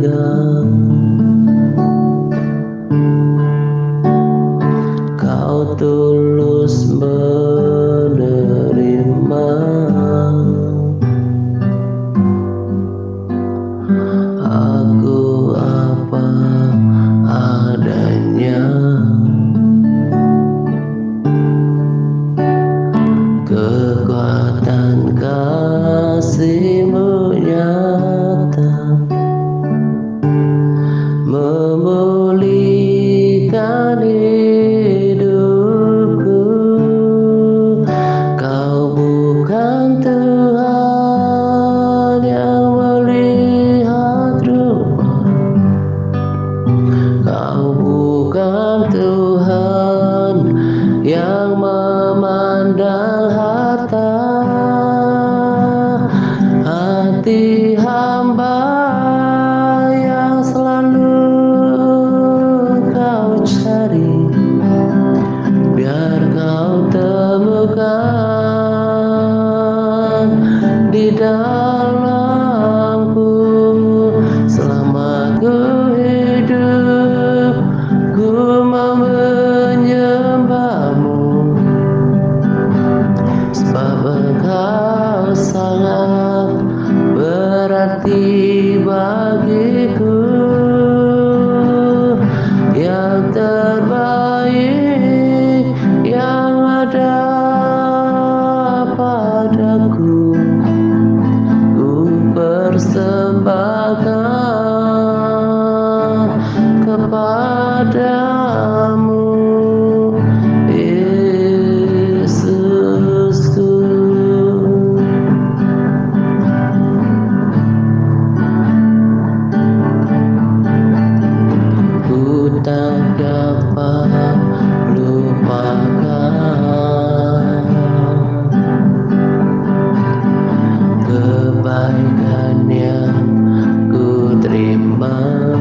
berharga. Kau tulus menerima aku apa adanya. Kekuatan kasih-Mu nyata memulihkan hidupku. Kau bukan Tuhan yang melihat rupa, Kau bukan Tuhan yang memandang harta. Hati hamba yang selalu Kau cari, biar Kau temukan di dalamku. Selama ku hidup, ku mau menyembah-Mu, sebab Engkau sangat berarti bagiku. Yang terbaik yang ada padaku, ku persembahkan kepadamu, Yesusku. Ku tak dapat lupakan kebaikan yang ku terima,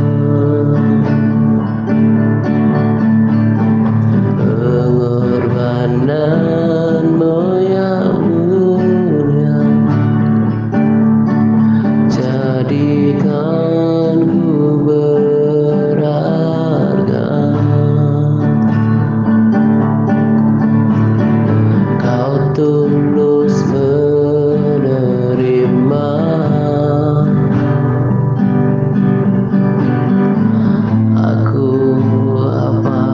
pengorbanan-Mu yang mulia, jadikan ku berharga. Kau tulus menerima aku apa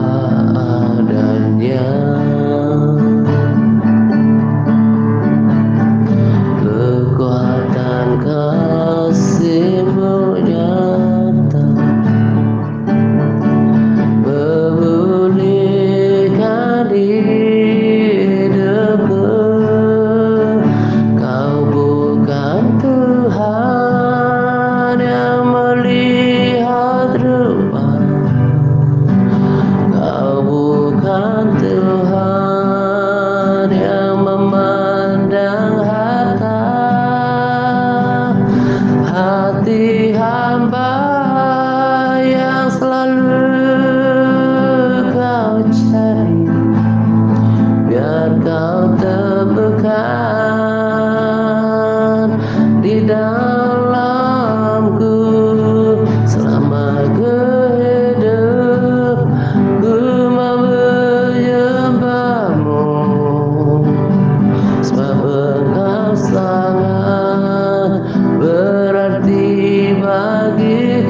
adanya. Kekuatan kasih-Mu nyata memulihkan hidupku. Kau bukan Tuhan yang melihat rupa, Kau bukan Tuhan yang memandang harta. Hati hamba yang selalu Kau cari, biar Kau temukan di dalamku. Selama ku hidup, ku mau menyembah-Mu, sebab Engkau sangat berarti bagiku.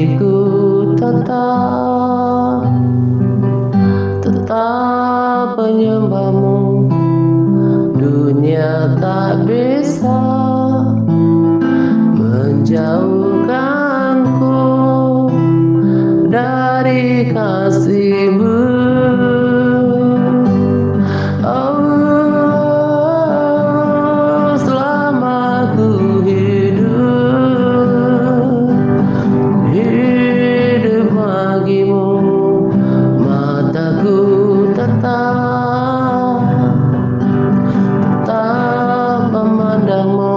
hatiku tetap menyembahmu. Dunia tak bisa menjauhkanku dari kasih-Mu. Oh, selama ku hidup bagimu, mataku tetap memandangmu.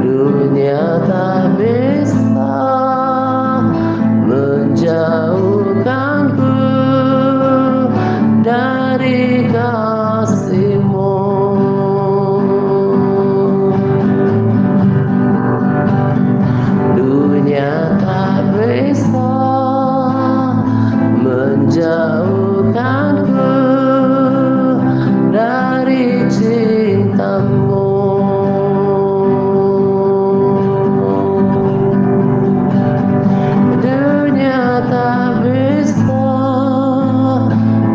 Dunia tak bisa menjauhkanku dari kasih-Mu. Dunia tak bisa menjauhkanku dari cinta-Mu. Dunia tak bisa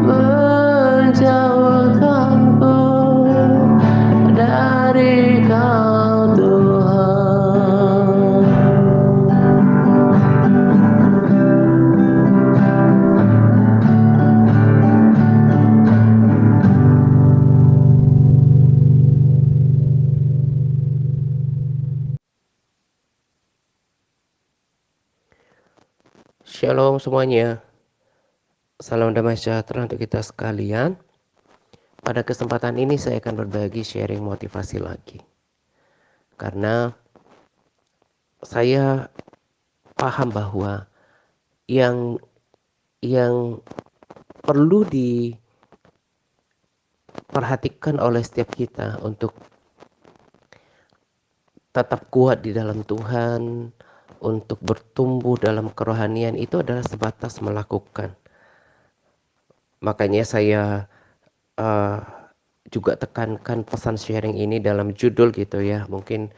menjauhkanku dari Kau, Tuhan. Shalom semuanya. Salam damai sejahtera untuk kita sekalian. Pada kesempatan ini saya akan berbagi sharing motivasi lagi. Karena saya paham bahwa yang perlu diperhatikan oleh setiap kita untuk tetap kuat di dalam Tuhan, untuk bertumbuh dalam kerohanian itu adalah sebatas melakukan. Makanya saya juga tekankan pesan sharing ini dalam judul gitu ya, mungkin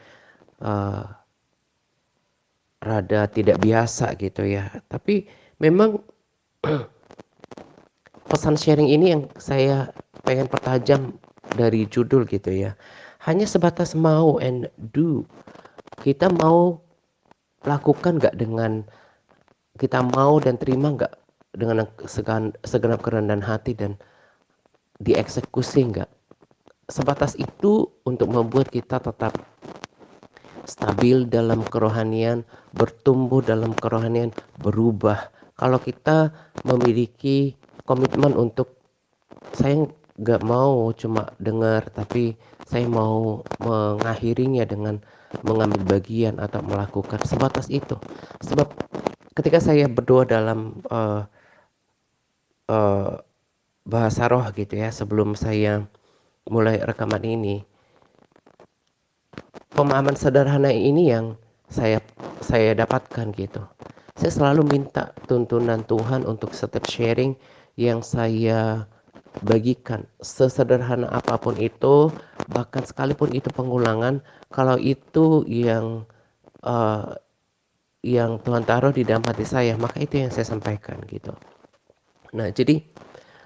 rada tidak biasa gitu ya. Tapi memang pesan sharing ini yang saya pengen pertajam dari judul gitu ya. Hanya sebatas mau and do. Kita mau lakukan gak dengan, kita mau dan terima gak dengan segenap kerendahan hati dan dieksekusi gak. Sebatas itu untuk membuat kita tetap stabil dalam kerohanian, bertumbuh dalam kerohanian, berubah. Kalau kita memiliki komitmen untuk saya nggak mau cuma dengar, tapi saya mau mengakhirinya dengan mengambil bagian atau melakukan, sebatas itu. Sebab ketika saya berdoa dalam bahasa roh gitu ya, sebelum saya mulai rekaman ini, pemahaman sederhana ini yang saya dapatkan gitu. Saya selalu minta tuntunan Tuhan untuk setiap sharing yang saya bagikan, sesederhana apapun itu, bahkan sekalipun itu pengulangan, kalau itu yang Tuhan taruh di dalam hati saya, maka itu yang saya sampaikan gitu. Nah, jadi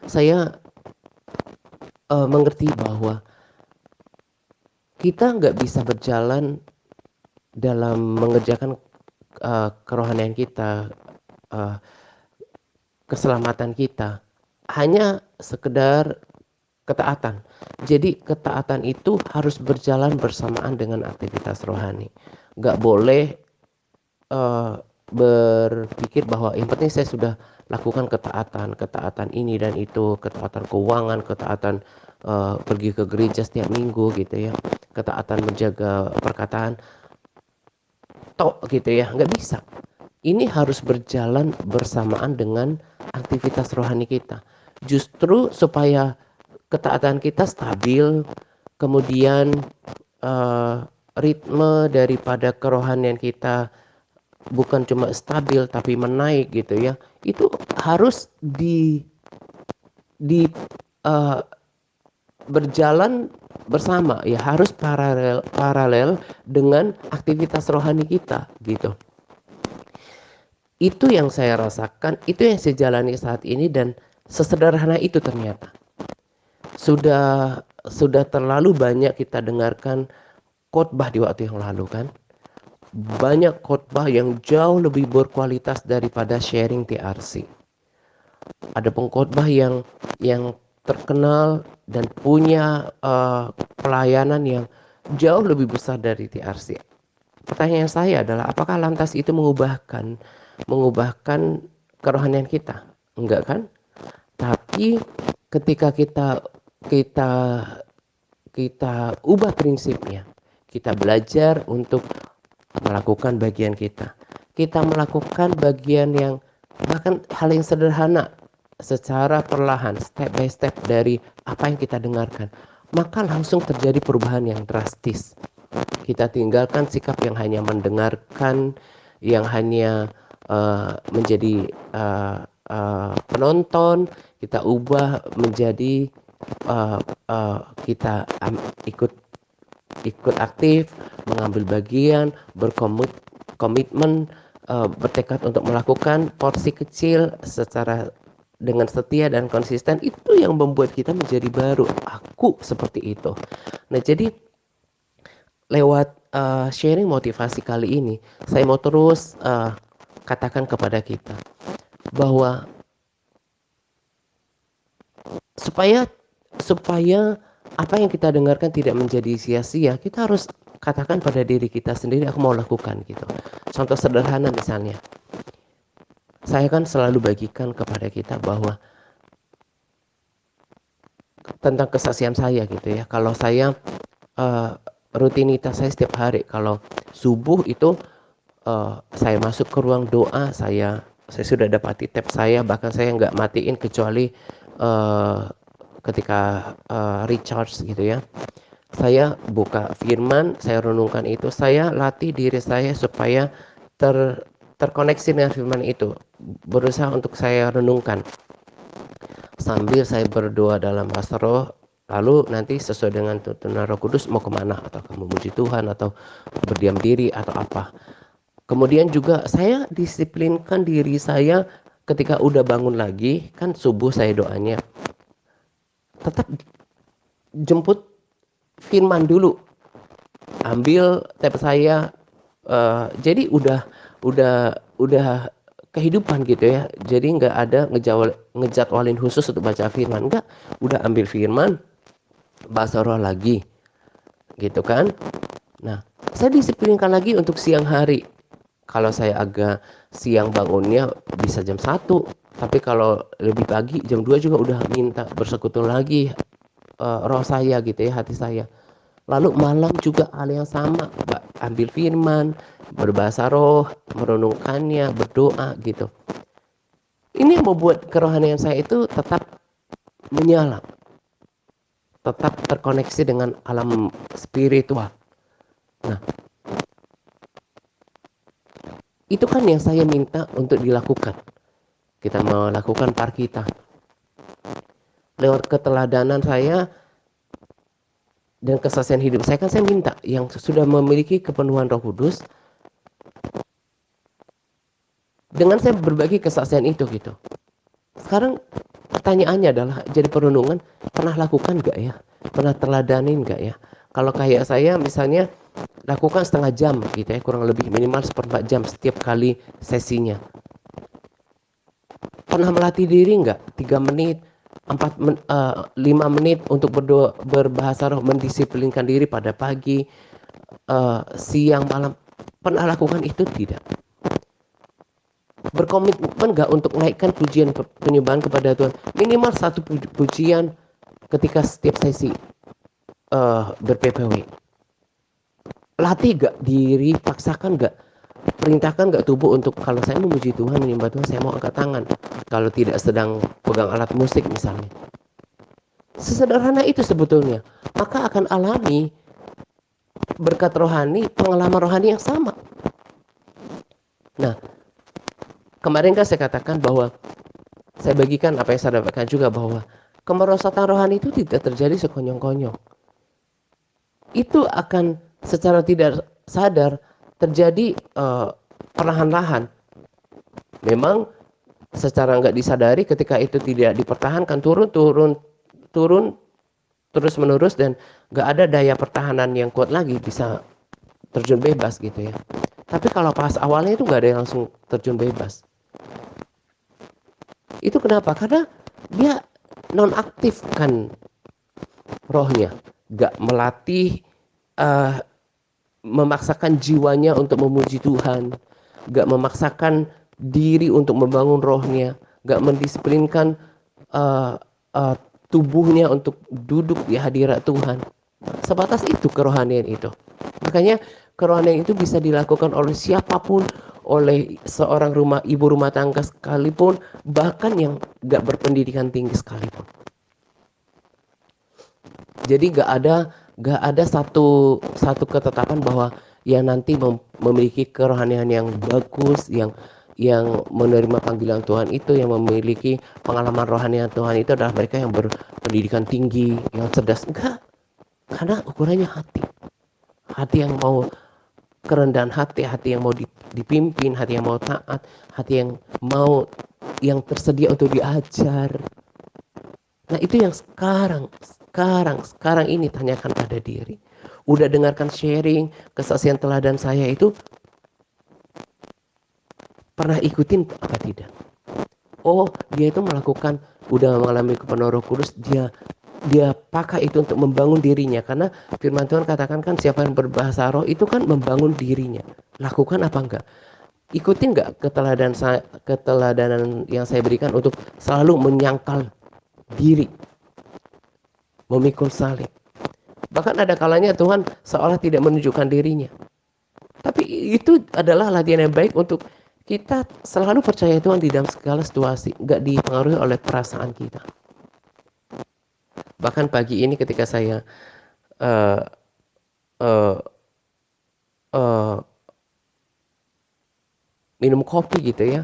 saya mengerti bahwa kita nggak bisa berjalan dalam mengerjakan kerohanian kita, keselamatan kita, hanya sekedar ketaatan. Jadi ketaatan itu harus berjalan bersamaan dengan aktivitas rohani. Gak boleh berpikir bahwa yang penting saya sudah lakukan ketaatan ini dan itu, ketaatan keuangan, ketaatan pergi ke gereja setiap minggu gitu ya, ketaatan menjaga perkataan, tok gitu ya, nggak bisa. Ini harus berjalan bersamaan dengan aktivitas rohani kita. Justru supaya ketaatan kita stabil, kemudian ritme daripada kerohanian kita bukan cuma stabil tapi menaik gitu ya. Itu harus berjalan bersama ya, harus paralel dengan aktivitas rohani kita gitu. Itu yang saya rasakan, itu yang saya jalani saat ini, dan sesederhana itu ternyata. Sudah terlalu banyak kita dengarkan khotbah di waktu yang lalu kan. Banyak khotbah yang jauh lebih berkualitas daripada sharing TRC. Ada pengkhotbah yang terkenal dan punya pelayanan yang jauh lebih besar dari TRC. Pertanyaan saya adalah, apakah lantas itu mengubahkan kerohanian kita? Enggak kan? Tapi ketika kita kita ubah prinsipnya, kita belajar untuk melakukan bagian kita. Kita melakukan bagian yang bahkan hal yang sederhana secara perlahan, step by step dari apa yang kita dengarkan, maka langsung terjadi perubahan yang drastis. Kita tinggalkan sikap yang hanya mendengarkan, yang hanya menjadi penonton. Kita ubah menjadi kita ikut aktif, mengambil bagian, berkomitmen, bertekad untuk melakukan porsi kecil secara dengan setia dan konsisten. Itu yang membuat kita menjadi baru. Aku seperti itu. Nah, jadi lewat sharing motivasi kali ini, saya mau terus katakan kepada kita bahwa supaya supaya apa yang kita dengarkan tidak menjadi sia-sia, kita harus katakan pada diri kita sendiri, aku mau lakukan gitu. Contoh sederhana misalnya, saya kan selalu bagikan kepada kita bahwa tentang kesaksian saya gitu ya. Kalau saya rutinitas saya setiap hari, kalau subuh itu saya masuk ke ruang doa, saya sudah dapati tab saya, bahkan saya nggak matiin kecuali ketika recharge gitu ya. Saya buka firman, saya renungkan itu, saya latih diri saya supaya terkoneksi dengan firman itu, berusaha untuk saya renungkan sambil saya berdoa dalam bahasa roh. Lalu nanti sesuai dengan tuntunan Roh Kudus mau kemana, atau memuji Tuhan, atau berdiam diri, atau apa. Kemudian juga saya disiplinkan diri saya ketika udah bangun lagi, kan subuh saya doanya, tetap jemput firman dulu, ambil tab saya, jadi udah kehidupan gitu ya. Jadi nggak ada ngejadwalin khusus untuk baca firman, enggak, udah ambil firman, bahasa roh lagi gitu kan. Nah, saya disiplinkan lagi untuk siang hari. Kalau saya agak siang bangunnya bisa jam 1, tapi kalau lebih pagi jam 2 juga udah minta bersekutu lagi roh saya gitu ya, hati saya. Lalu malam juga hal yang sama, ambil firman, berbahasa roh, merenungkannya, berdoa gitu. Ini yang membuat kerohanian saya itu tetap menyala, tetap terkoneksi dengan alam spiritual. Nah, itu kan yang saya minta untuk dilakukan. Kita melakukan par kita. Lewat keteladanan saya dan kesaksian hidup saya, kan saya minta yang sudah memiliki kepenuhan Roh Kudus, dengan saya berbagi kesaksian itu gitu. Sekarang pertanyaannya adalah, jadi perenungan, pernah lakukan gak ya? Pernah teladanin gak ya? Kalau kayak saya misalnya lakukan setengah jam gitu ya, kurang lebih minimal 1/4 jam setiap kali sesinya. Pernah melatih diri nggak 3 menit, 5 menit untuk berdoa, berbahasa roh, mendisiplinkan diri pada pagi, siang, malam? Pernah lakukan itu tidak? Berkomitmen nggak untuk naikkan pujian penyembahan kepada Tuhan, minimal 1 pujian ketika setiap sesi ber-PPW? Latih gak diri, paksakan gak, perintahkan gak tubuh untuk, kalau saya memuji Tuhan, menyembah Tuhan, saya mau angkat tangan. Kalau tidak sedang pegang alat musik misalnya. Sesederhana itu sebetulnya. Maka akan alami berkat rohani, pengalaman rohani yang sama. Nah, kemarin kan saya katakan bahwa saya bagikan apa yang saya dapatkan juga, bahwa kemerosotan rohani itu tidak terjadi sekonyong-konyong. Itu akan secara tidak sadar terjadi perlahan-lahan. Memang secara nggak disadari ketika itu tidak dipertahankan, turun terus menerus, dan nggak ada daya pertahanan yang kuat lagi, bisa terjun bebas gitu ya. Tapi kalau pas awalnya itu nggak ada yang langsung terjun bebas. Itu kenapa? Karena dia nonaktifkan rohnya, nggak melatih, uh, memaksakan jiwanya untuk memuji Tuhan, nggak memaksakan diri untuk membangun rohnya, nggak mendisiplinkan uh, uh, tubuhnya untuk duduk di hadirat Tuhan. Sebatas itu kerohanian itu. Makanya kerohanian itu bisa dilakukan oleh siapapun, oleh seorang ibu rumah tangga sekalipun, bahkan yang gak berpendidikan tinggi sekalipun. Jadi gak ada satu ketetapan bahwa yang nanti memiliki kerohanian yang bagus, yang menerima panggilan Tuhan itu, yang memiliki pengalaman rohani Tuhan itu adalah mereka yang berpendidikan tinggi, yang cerdas. Enggak, karena ukurannya hati. Hati yang mau kerendahan hati, hati yang mau dipimpin, hati yang mau taat, hati yang tersedia untuk diajar. Nah, itu yang sekarang ini tanyakan pada diri. Udah dengarkan sharing, kesaksian teladan saya itu, pernah ikutin apa tidak? Oh, dia itu melakukan, udah mengalami kepenuhan Roh Kudus, dia pakai itu untuk membangun dirinya, karena firman Tuhan katakan kan siapa yang berbahasa roh itu kan membangun dirinya. Lakukan apa enggak? Ikutin enggak keteladanan yang saya berikan untuk selalu menyangkal diri, memikul salib. Bahkan ada kalanya Tuhan seolah tidak menunjukkan dirinya. Tapi itu adalah latihan yang baik untuk kita selalu percaya Tuhan di dalam segala situasi, enggak dipengaruhi oleh perasaan kita. Bahkan pagi ini ketika saya uh, uh, uh, minum kopi gitu ya,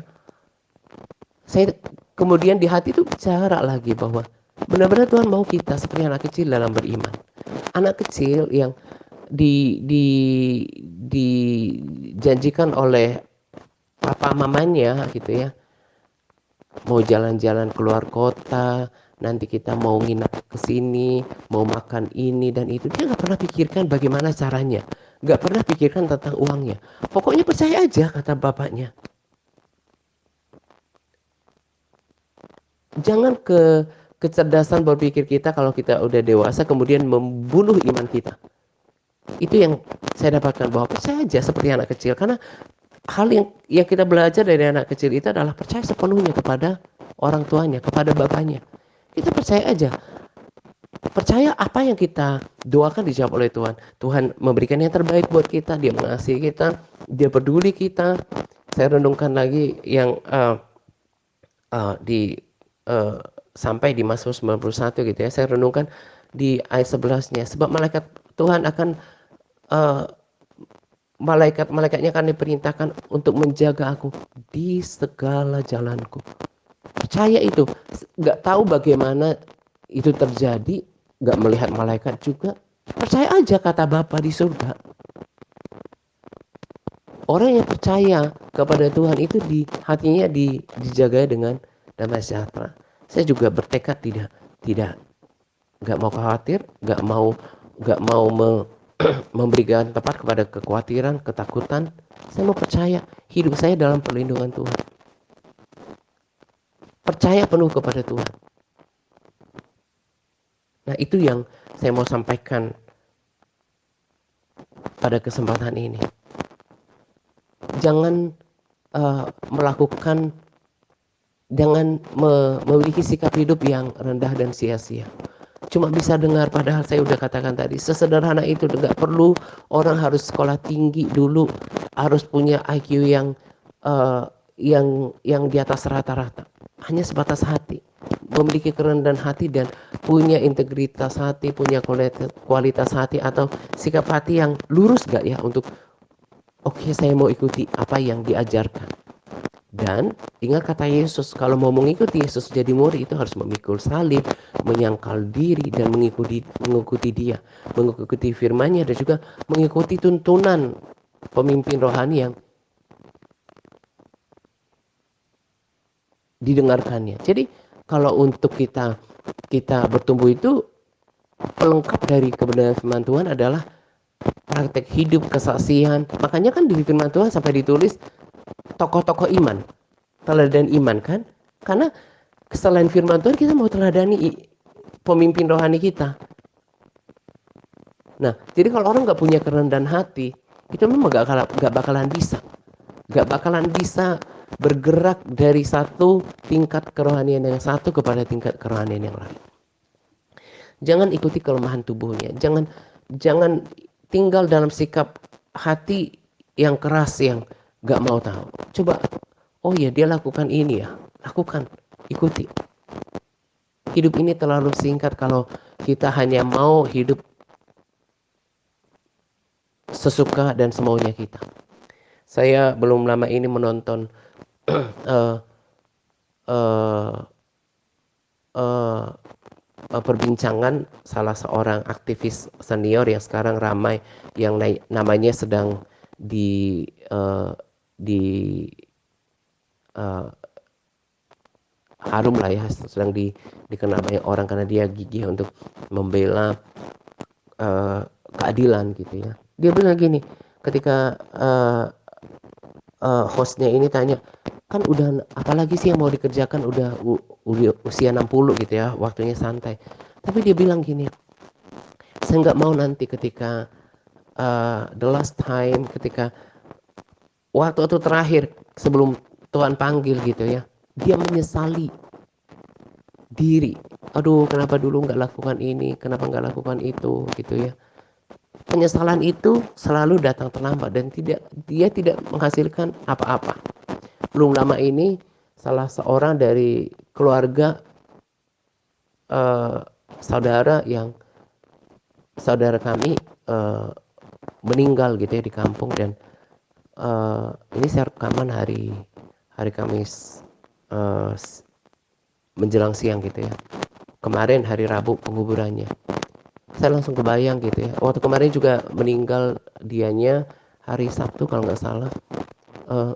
saya kemudian di hati itu bicara lagi bahwa benar-benar Tuhan mau kita seperti anak kecil dalam beriman. Anak kecil yang dijanjikan oleh papa mamanya gitu ya, mau jalan-jalan keluar kota, nanti kita mau nginap ke sini, mau makan ini dan itu. Dia nggak pernah pikirkan bagaimana caranya, nggak pernah pikirkan tentang uangnya. Pokoknya percaya aja kata bapaknya. Jangan kecerdasan berpikir kita kalau kita udah dewasa kemudian membunuh iman kita. Itu yang saya dapatkan, bahwa percaya aja seperti anak kecil, karena hal yang kita belajar dari anak kecil itu adalah percaya sepenuhnya kepada orang tuanya, kepada bapaknya. Kita percaya aja. Percaya apa yang kita doakan dijawab oleh Tuhan. Tuhan memberikan yang terbaik buat kita, dia mengasihi kita, dia peduli kita. Saya renungkan lagi yang di sampai di Mazmur 91 gitu ya. Saya renungkan di ayat 11-nya. Sebab malaikat Tuhan akan malaikat-malaikatnya akan diperintahkan untuk menjaga aku di segala jalanku. Percaya itu. Gak tahu bagaimana itu terjadi, gak melihat malaikat juga. Percaya aja kata Bapa di surga. Orang yang percaya kepada Tuhan itu di hatinya dijaga dengan damai sejahtera. Saya juga bertekad nggak mau khawatir, nggak mau memberikan tempat kepada kekhawatiran, ketakutan. Saya mau percaya hidup saya dalam perlindungan Tuhan. Percaya penuh kepada Tuhan. Nah, itu yang saya mau sampaikan pada kesempatan ini. Jangan memiliki sikap hidup yang rendah dan sia-sia. Cuma bisa dengar, padahal saya udah katakan tadi, sesederhana itu. Nggak perlu orang harus sekolah tinggi dulu, harus punya IQ yang di atas rata-rata. Hanya sebatas hati, memiliki kerendahan hati dan punya integritas hati, punya kualitas hati atau sikap hati yang lurus gak ya untuk oke, saya mau ikuti apa yang diajarkan. Dan ingat kata Yesus, kalau mau mengikuti Yesus jadi murid itu harus memikul salib, menyangkal diri dan mengikuti dia, mengikuti firman-Nya dan juga mengikuti tuntunan pemimpin rohani yang didengarkannya. Jadi kalau untuk kita bertumbuh itu pelengkap dari kebenaran firman Tuhan adalah praktek hidup, kesaksian. Makanya kan di firman Tuhan sampai ditulis tokoh-tokoh iman, teladan iman kan? Karena selain firman Tuhan kita mau teladani pemimpin rohani kita. Nah, jadi kalau orang nggak punya kerendahan hati, itu memang nggak bakalan bisa bergerak dari satu tingkat kerohanian yang satu kepada tingkat kerohanian yang lain. Jangan ikuti kelemahan tubuhnya. Jangan tinggal dalam sikap hati yang keras yang nggak mau tahu. Coba, oh ya dia lakukan ini ya, lakukan, ikuti. Hidup ini terlalu singkat kalau kita hanya mau hidup sesuka dan semaunya kita. Saya belum lama ini menonton uh, uh, uh, perbincangan salah seorang aktivis senior yang sekarang ramai, yang namanya sedang di uh, di uh, harum lah ya, sedang dikenal banyak orang karena dia gigih untuk membela keadilan gitu ya. Dia bilang gini, ketika hostnya ini tanya, kan udah apalagi sih yang mau dikerjakan, udah usia 60 gitu ya, waktunya santai. Tapi dia bilang gini, saya nggak mau nanti ketika the last time, ketika waktu terakhir sebelum Tuhan panggil gitu ya, dia menyesali diri. Aduh, kenapa dulu nggak lakukan ini, kenapa nggak lakukan itu gitu ya. Penyesalan itu selalu datang terlambat dan dia tidak menghasilkan apa-apa. Belum lama ini salah seorang dari keluarga saudara kami meninggal gitu ya di kampung, dan ini saya rekaman hari Kamis menjelang siang gitu ya. Kemarin hari Rabu penguburannya. Saya langsung kebayang gitu ya. Waktu kemarin juga meninggal dianya hari Sabtu kalau nggak salah. Uh,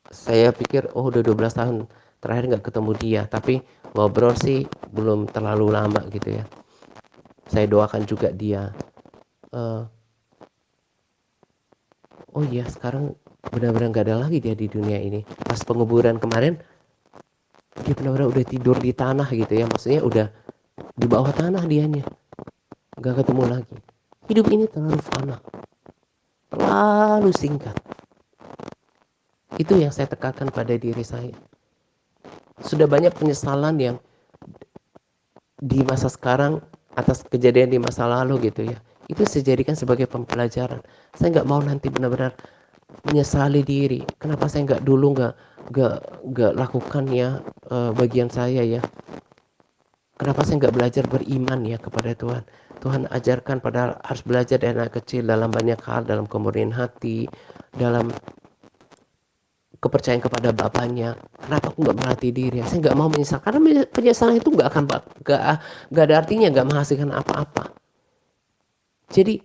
saya pikir oh udah 12 tahun terakhir nggak ketemu dia, tapi ngobrol sih belum terlalu lama gitu ya. Saya doakan juga dia. Oh iya, sekarang benar-benar nggak ada lagi dia di dunia ini. Pas penguburan kemarin dia benar-benar udah tidur di tanah gitu ya, maksudnya udah di bawah tanah dianya, nggak ketemu lagi. Hidup ini terlalu fana, terlalu singkat. Itu yang saya tekankan pada diri saya. Sudah banyak penyesalan yang di masa sekarang atas kejadian di masa lalu gitu ya. Itu saya jadikan sebagai pembelajaran. Saya nggak mau nanti benar-benar menyesali diri. Kenapa saya nggak dulu nggak lakukan ya bagian saya ya. Kenapa saya nggak belajar beriman ya kepada Tuhan. Tuhan ajarkan padahal harus belajar dari anak kecil dalam banyak hal, dalam kemurnian hati, dalam kepercayaan kepada bapaknya. Kenapa aku nggak melatih diri? Saya nggak mau menyesal karena penyesalan itu nggak ada artinya, nggak menghasilkan apa-apa. Jadi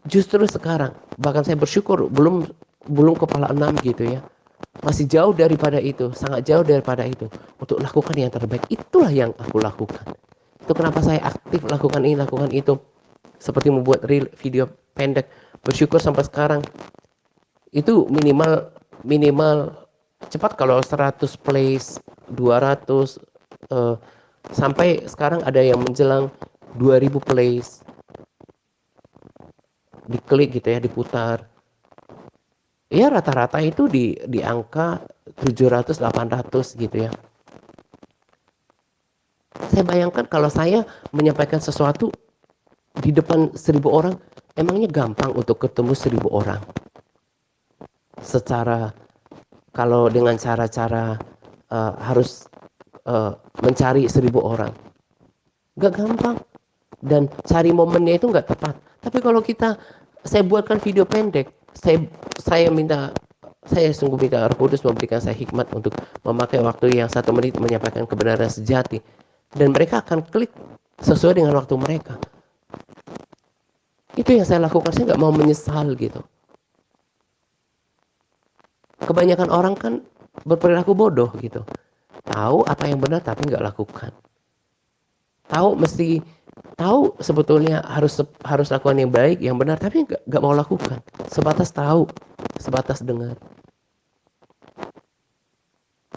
justru sekarang bahkan saya bersyukur belum kepala 6 gitu ya, masih jauh daripada itu, sangat jauh daripada itu, untuk lakukan yang terbaik. Itulah yang aku lakukan. Itu kenapa saya aktif lakukan ini, lakukan itu, seperti membuat reel video pendek. Bersyukur sampai sekarang itu minimal cepat kalau 100 plays, 200 sampai sekarang ada yang menjelang 2000 plays, diklik gitu ya, diputar. Ya rata-rata itu di angka 700-800 gitu ya. Saya bayangkan kalau saya menyampaikan sesuatu di depan 1000 orang, emangnya gampang untuk ketemu 1000 orang? Secara kalau dengan cara-cara harus mencari 1000 orang, gak gampang, dan cari momennya itu gak tepat. Tapi kalau saya buatkan video pendek, saya sungguh minta Roh Kudus memberikan saya hikmat untuk memakai waktu yang 1 menit menyampaikan kebenaran sejati, dan mereka akan klik sesuai dengan waktu mereka. Itu yang saya lakukan. Saya nggak mau menyesal gitu. Kebanyakan orang kan berperilaku bodoh gitu. Tahu apa yang benar tapi nggak lakukan. Tahu sebetulnya harus lakukan yang baik, yang benar, tapi nggak mau lakukan. Sebatas tahu, sebatas dengar.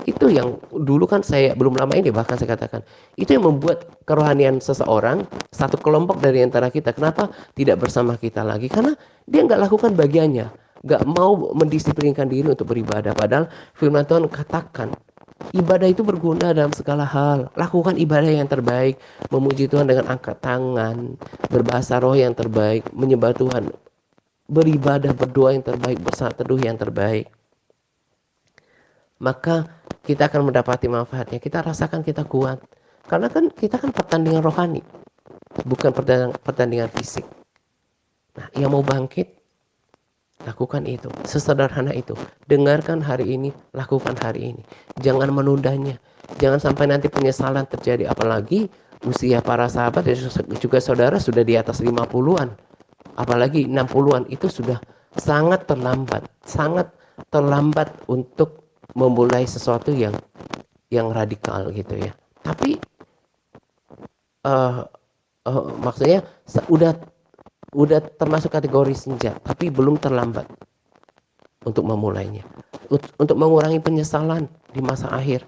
Itu yang dulu kan saya belum lama ini bahkan saya katakan, itu yang membuat kerohanian seseorang, satu kelompok dari antara kita, kenapa tidak bersama kita lagi? Karena dia nggak lakukan bagiannya, nggak mau mendisiplinkan diri untuk beribadah. Padahal firman Tuhan katakan, ibadah itu berguna dalam segala hal. Lakukan ibadah yang terbaik, memuji Tuhan dengan angkat tangan, berbahasa roh yang terbaik, menyembah Tuhan, beribadah, berdoa yang terbaik, bersaat teduh yang terbaik. Maka kita akan mendapati manfaatnya. Kita rasakan kita kuat. Karena kan kita kan pertandingan rohani, bukan pertandingan fisik. Nah, yang mau bangkit, lakukan itu. Sesederhana itu. Dengarkan hari ini, lakukan hari ini. Jangan menundanya. Jangan sampai nanti penyesalan terjadi. Apalagi usia para sahabat dan juga saudara sudah di atas 50-an. Apalagi 60-an, itu sudah sangat terlambat. Sangat terlambat untuk memulai sesuatu yang radikal gitu ya. Tapi uh, maksudnya udah termasuk kategori senja, tapi belum terlambat untuk memulainya. Untuk mengurangi penyesalan di masa akhir,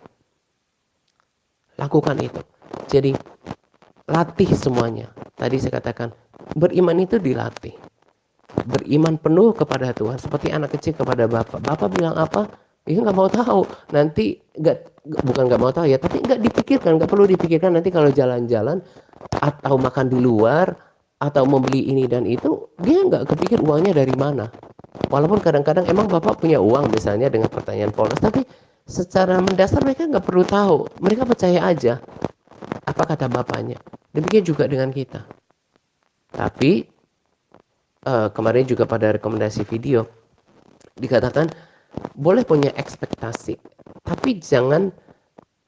lakukan itu. Jadi latih semuanya. Tadi saya katakan beriman itu dilatih. Beriman penuh kepada Tuhan seperti anak kecil kepada Bapak. Bapak bilang apa? Dia nggak mau tahu. Nanti bukan nggak mau tahu ya, tapi nggak dipikirkan, nggak perlu dipikirkan nanti kalau jalan-jalan atau makan di luar atau membeli ini dan itu, dia nggak kepikir uangnya dari mana. Walaupun kadang-kadang emang Bapak punya uang misalnya dengan pertanyaan polos, tapi secara mendasar mereka nggak perlu tahu. Mereka percaya aja apa kata bapaknya. Demikian juga dengan kita. Tapi kemarin juga pada rekomendasi video dikatakan boleh punya ekspektasi, tapi jangan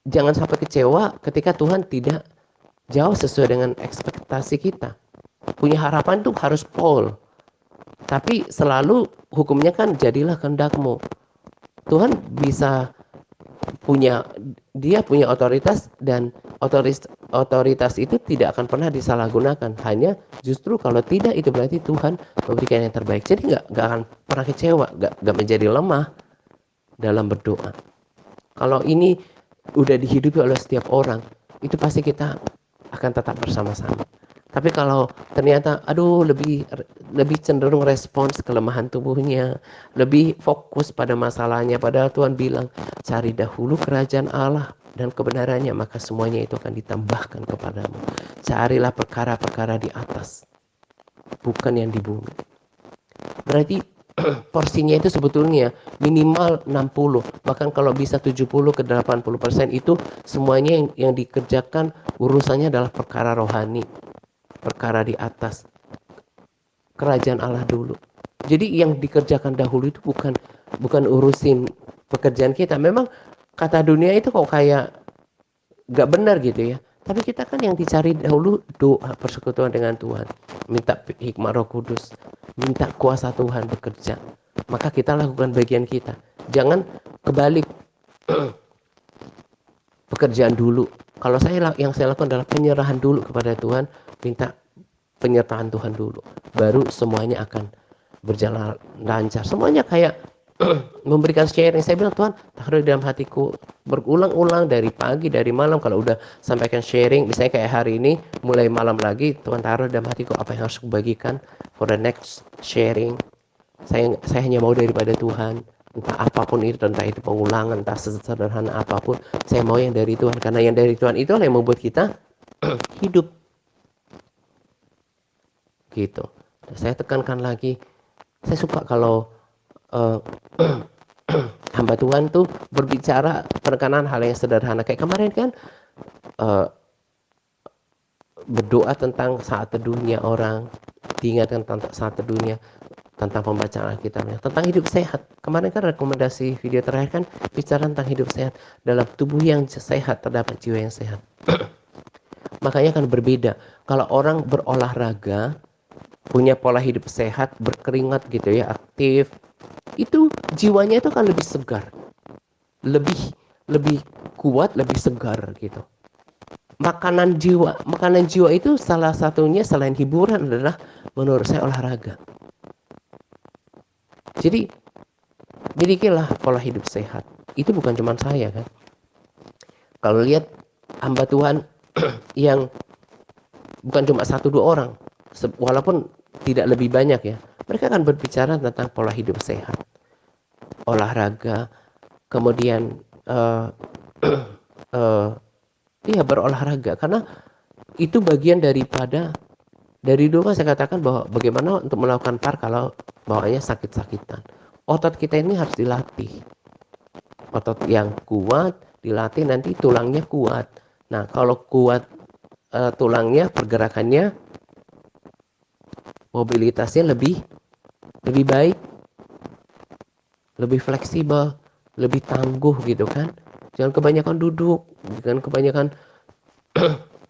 sampai kecewa ketika Tuhan tidak jauh sesuai dengan ekspektasi kita. Punya harapan tuh harus full, tapi selalu hukumnya kan jadilah kehendakmu. Tuhan bisa dia punya otoritas, dan otoritas itu tidak akan pernah disalahgunakan. Hanya justru kalau tidak, itu berarti Tuhan memberikan yang terbaik. Jadi nggak akan pernah kecewa, nggak menjadi lemah dalam berdoa. Kalau ini udah dihidupi oleh setiap orang, itu pasti kita akan tetap bersama-sama. Tapi kalau ternyata lebih cenderung respons kelemahan tubuhnya, lebih fokus pada masalahnya, padahal Tuhan bilang cari dahulu kerajaan Allah dan kebenarannya, maka semuanya itu akan ditambahkan kepadamu. Carilah perkara-perkara di atas, bukan yang di bumi. Berarti porsinya itu sebetulnya minimal 60, bahkan kalau bisa 70 ke 80% itu semuanya yang dikerjakan urusannya adalah perkara rohani, perkara di atas, kerajaan Allah dulu. Jadi yang dikerjakan dahulu itu bukan urusin pekerjaan kita. Memang kata dunia itu kok kayak gak benar gitu ya. Tapi kita kan yang dicari dahulu doa, persekutuan dengan Tuhan, minta hikmah Roh Kudus, minta kuasa Tuhan bekerja. Maka kita lakukan bagian kita. Jangan kebalik, pekerjaan dulu. Kalau yang saya lakukan adalah penyerahan dulu kepada Tuhan, minta penyertaan Tuhan dulu. Baru semuanya akan berjalan lancar. Semuanya kayak memberikan sharing. Saya bilang, Tuhan taruh di dalam hatiku berulang-ulang dari pagi, dari malam. Kalau udah sampaikan sharing, misalnya kayak hari ini mulai malam lagi, Tuhan taruh di dalam hatiku apa yang harus kubagikan for the next sharing. Saya hanya mau daripada Tuhan, entah apapun itu, entah itu pengulangan, entah sesederhana apapun, saya mau yang dari Tuhan. Karena yang dari Tuhan itu yang membuat kita hidup gitu. Saya tekankan lagi, saya suka kalau hamba Tuhan tuh berbicara perkenan hal yang sederhana. Kayak kemarin kan berdoa tentang saat teduhnya orang, diingatkan tentang saat teduhnya, tentang pembacaan Alkitabnya, tentang hidup sehat. Kemarin kan rekomendasi video terakhir kan bicara tentang hidup sehat. Dalam tubuh yang sehat terdapat jiwa yang sehat. Makanya kan berbeda. Kalau orang berolahraga, punya pola hidup sehat, berkeringat gitu ya, aktif, itu jiwanya itu kan lebih segar. lebih lebih kuat, lebih segar gitu. Makanan jiwa itu salah satunya selain hiburan adalah menurut saya olahraga. Jadi milikilah pola hidup sehat. Itu bukan cuma saya kan. Kalau lihat hamba Tuhan yang bukan cuma satu dua orang, walaupun tidak lebih banyak ya, mereka akan berbicara tentang pola hidup sehat, olahraga, kemudian uh, iya berolahraga, karena itu bagian daripada dari dulu kan saya katakan bahwa bagaimana untuk melakukan par kalau bawaannya sakit-sakitan. Otot kita ini harus dilatih. Otot yang kuat dilatih, nanti tulangnya kuat. Nah, kalau kuat tulangnya, pergerakannya, mobilitasnya lebih lebih baik, lebih fleksibel, lebih tangguh gitu kan. Jangan kebanyakan duduk, jangan kebanyakan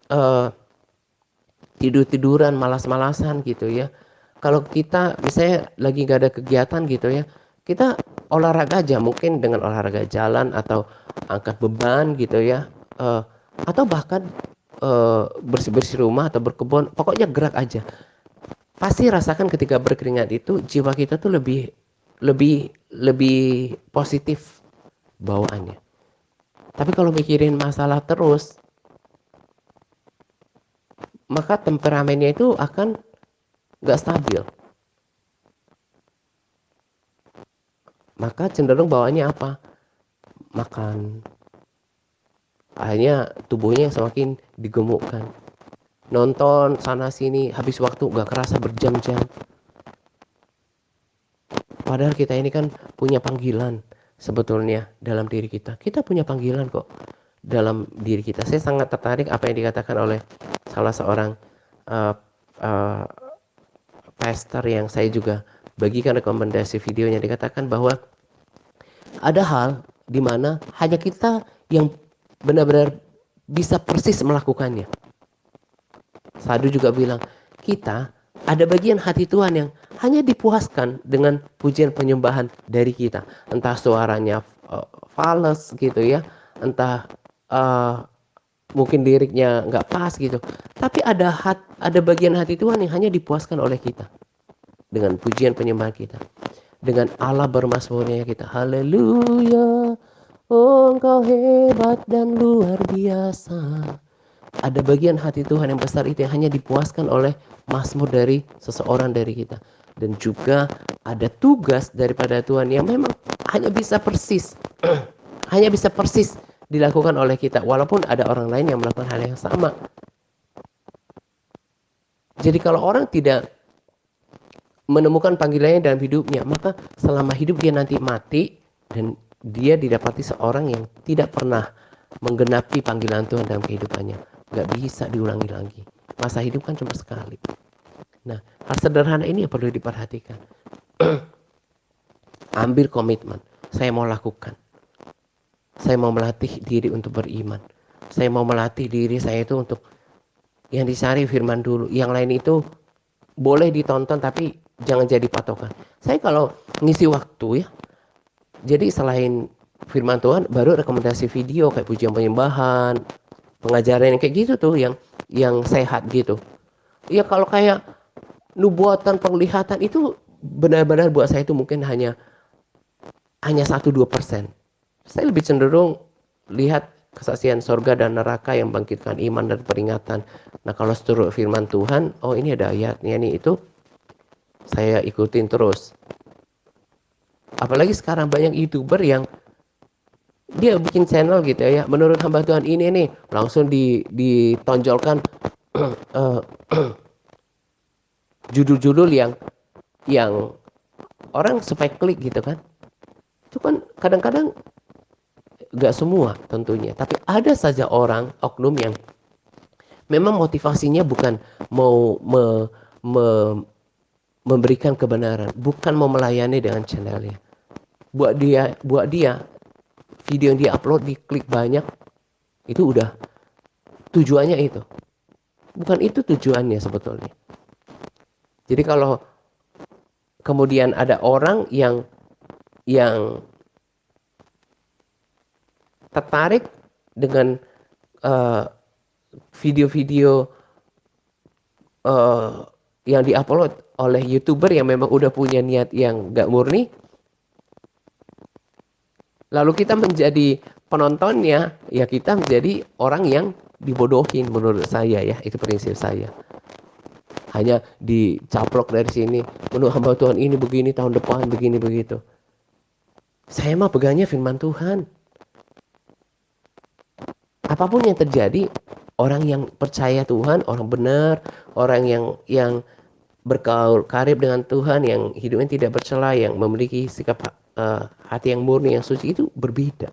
uh, tidur-tiduran, malas-malasan gitu ya. Kalau kita misalnya lagi gak ada kegiatan gitu ya, kita olahraga aja, mungkin dengan olahraga jalan atau angkat beban gitu ya, atau bahkan bersih-bersih rumah atau berkebun, pokoknya gerak aja. Pasti rasakan ketika berkeringat itu jiwa kita tuh lebih lebih lebih positif bawaannya. Tapi kalau mikirin masalah terus, maka temperamennya itu akan nggak stabil. Maka cenderung bawaannya apa? Makan. Akhirnya tubuhnya semakin digemukkan. Nonton sana sini, habis waktu nggak kerasa berjam-jam. Padahal kita ini kan punya panggilan sebetulnya dalam diri kita. Kita punya panggilan kok dalam diri kita. Saya sangat tertarik apa yang dikatakan oleh salah seorang uh, uh, pastor yang saya juga bagikan rekomendasi videonya. Dikatakan bahwa ada hal di mana hanya kita yang benar-benar bisa persis melakukannya. Sadu juga bilang, kita ada bagian hati Tuhan yang hanya dipuaskan dengan pujian penyembahan dari kita. Entah suaranya fals gitu ya, entah mungkin liriknya nggak pas gitu. Tapi ada bagian hati Tuhan yang hanya dipuaskan oleh kita dengan pujian penyembahan kita. Dengan Allah bermasmurnya kita. Haleluya, oh engkau hebat dan luar biasa. Ada bagian hati Tuhan yang besar itu yang hanya dipuaskan oleh mazmur dari seseorang dari kita. Dan juga ada tugas daripada Tuhan yang memang hanya bisa persis hanya bisa persis dilakukan oleh kita, walaupun ada orang lain yang melakukan hal yang sama. Jadi kalau orang tidak menemukan panggilannya dalam hidupnya, maka selama hidup dia nanti mati dan dia didapati seorang yang tidak pernah menggenapi panggilan Tuhan dalam kehidupannya. Gak bisa diulangi lagi. Masa hidup kan cuma sekali. Nah, hal sederhana ini yang perlu diperhatikan. Ambil komitmen. Saya mau lakukan. Saya mau melatih diri untuk beriman. Saya mau melatih diri saya itu untuk yang dicari firman dulu. Yang lain itu boleh ditonton tapi jangan jadi patokan. Saya kalau ngisi waktu ya, jadi selain firman Tuhan baru rekomendasi video kayak pujian penyembahan, pengajaran yang kayak gitu tuh yang sehat gitu. Ya kalau kayak nubuatan penglihatan itu benar-benar buat saya itu mungkin hanya 1-2%. Saya lebih cenderung lihat kesaksian sorga dan neraka yang bangkitkan iman dan peringatan. Nah kalau seturut firman Tuhan, oh ini ada ayatnya nih, itu saya ikutin terus. Apalagi sekarang banyak YouTuber yang dia bikin channel gitu ya, menurut hamba Tuhan ini nih, langsung ditonjolkan judul-judul yang orang supaya klik gitu kan. Itu kan kadang-kadang gak semua tentunya, tapi ada saja orang oknum yang memang motivasinya bukan mau memberikan kebenaran, bukan mau melayani dengan channelnya. Buat dia video yang dia upload diklik banyak, itu udah tujuannya itu. Bukan itu tujuannya sebetulnya. Jadi kalau kemudian ada orang yang tertarik dengan video-video yang diupload oleh YouTuber yang memang udah punya niat yang gak murni, lalu kita menjadi penontonnya, ya kita menjadi orang yang dibodohin menurut saya ya, itu prinsip saya. Hanya dicaplok dari sini, menurut hamba Tuhan ini begini, tahun depan begini begitu. Saya mah pegangnya firman Tuhan. Apapun yang terjadi, orang yang percaya Tuhan, orang benar, orang yang berkaul karib dengan Tuhan, yang hidupnya tidak bercela, yang memiliki sikap hati yang murni, yang suci, itu berbeda.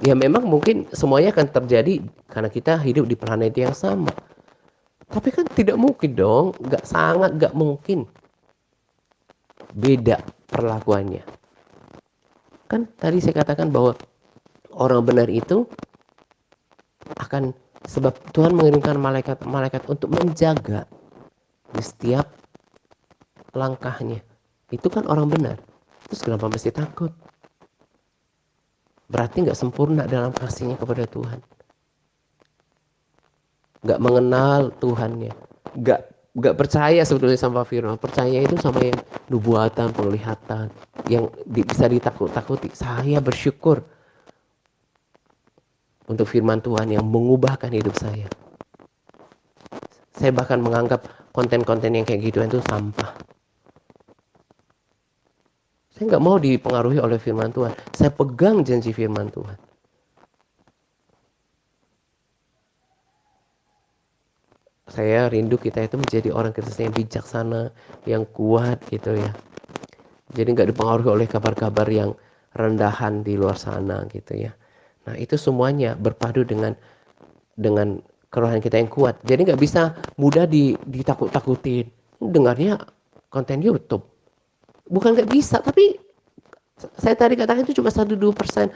Ya memang mungkin semuanya akan terjadi karena kita hidup di planet yang sama. Tapi kan tidak mungkin dong, sangat nggak mungkin. Beda perlakuannya. Kan tadi saya katakan bahwa orang benar itu akan, sebab Tuhan mengirimkan malaikat-malaikat untuk menjaga di setiap langkahnya. Itu kan orang benar. Terus kenapa mesti takut? Berarti nggak sempurna dalam kasihnya kepada Tuhan. Nggak mengenal Tuhannya. Nggak percaya sebetulnya sama firman. Percaya itu sama yang nubuatan, penglihatan. Yang bisa ditakut-takuti. Saya bersyukur untuk firman Tuhan yang mengubahkan hidup saya. Saya bahkan menganggap konten-konten yang kayak gitu itu sampah. Saya nggak mau dipengaruhi oleh firman Tuhan. Saya pegang janji firman Tuhan. Saya rindu kita itu menjadi orang Kristen yang bijaksana, yang kuat gitu ya. Jadi nggak dipengaruhi oleh kabar-kabar yang rendahan di luar sana gitu ya. Nah itu semuanya berpadu dengan kerohanian kita yang kuat. Jadi nggak bisa mudah ditakut-takutin. Dengarnya konten YouTube. Bukan nggak bisa, tapi saya tadi katakan itu cuma 1-2%.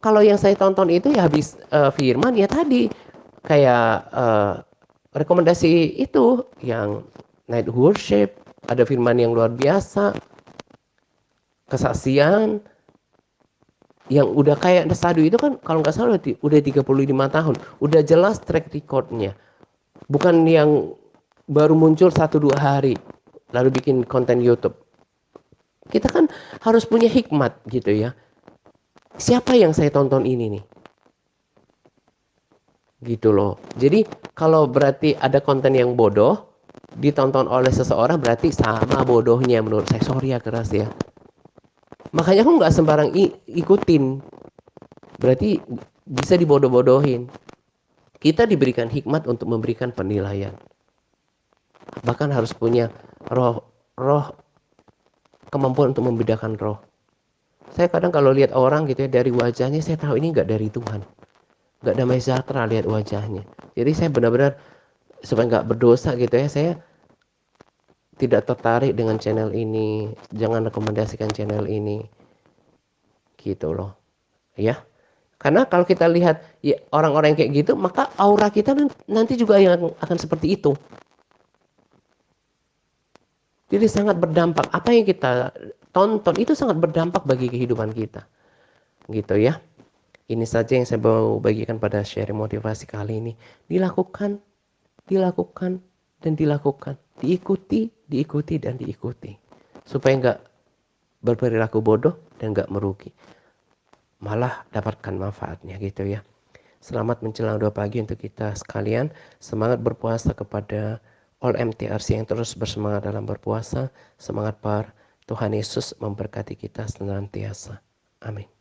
Kalau yang saya tonton itu ya habis firman ya tadi kayak rekomendasi itu yang night worship, ada firman yang luar biasa, kesaksian yang udah kayak Sadu itu kan kalau nggak salah udah 35 tahun, udah jelas track recordnya, bukan yang baru muncul 1-2 hari lalu bikin konten YouTube. Kita kan harus punya hikmat gitu ya. Siapa yang saya tonton ini nih? Gitu loh. Jadi kalau berarti ada konten yang bodoh ditonton oleh seseorang, berarti sama bodohnya menurut saya. Sorry ya keras ya. Makanya aku nggak sembarang ikutin. Berarti bisa dibodoh-bodohin. Kita diberikan hikmat untuk memberikan penilaian. Bahkan harus punya roh kemampuan untuk membedakan roh. Saya kadang kalau lihat orang gitu ya, dari wajahnya saya tahu ini nggak dari Tuhan. Nggak damai sejahtera lihat wajahnya. Jadi saya benar-benar supaya nggak berdosa gitu ya, saya tidak tertarik dengan channel ini, jangan rekomendasikan channel ini, gitu loh, ya. Karena kalau kita lihat ya, orang-orang kayak gitu, maka aura kita nanti juga yang akan seperti itu. Jadi sangat berdampak, apa yang kita tonton itu sangat berdampak bagi kehidupan kita, gitu ya. Ini saja yang saya mau bagikan pada sharing motivasi kali ini. Dilakukan, dilakukan, dan dilakukan. Diikuti, dan diikuti. Supaya nggak berperilaku bodoh dan nggak merugi. Malah dapatkan manfaatnya gitu ya. Selamat menjelang 2 pagi untuk kita sekalian. Semangat berpuasa kepada all MTRC yang terus bersemangat dalam berpuasa. Semangat par Tuhan Yesus memberkati kita senantiasa. Amin.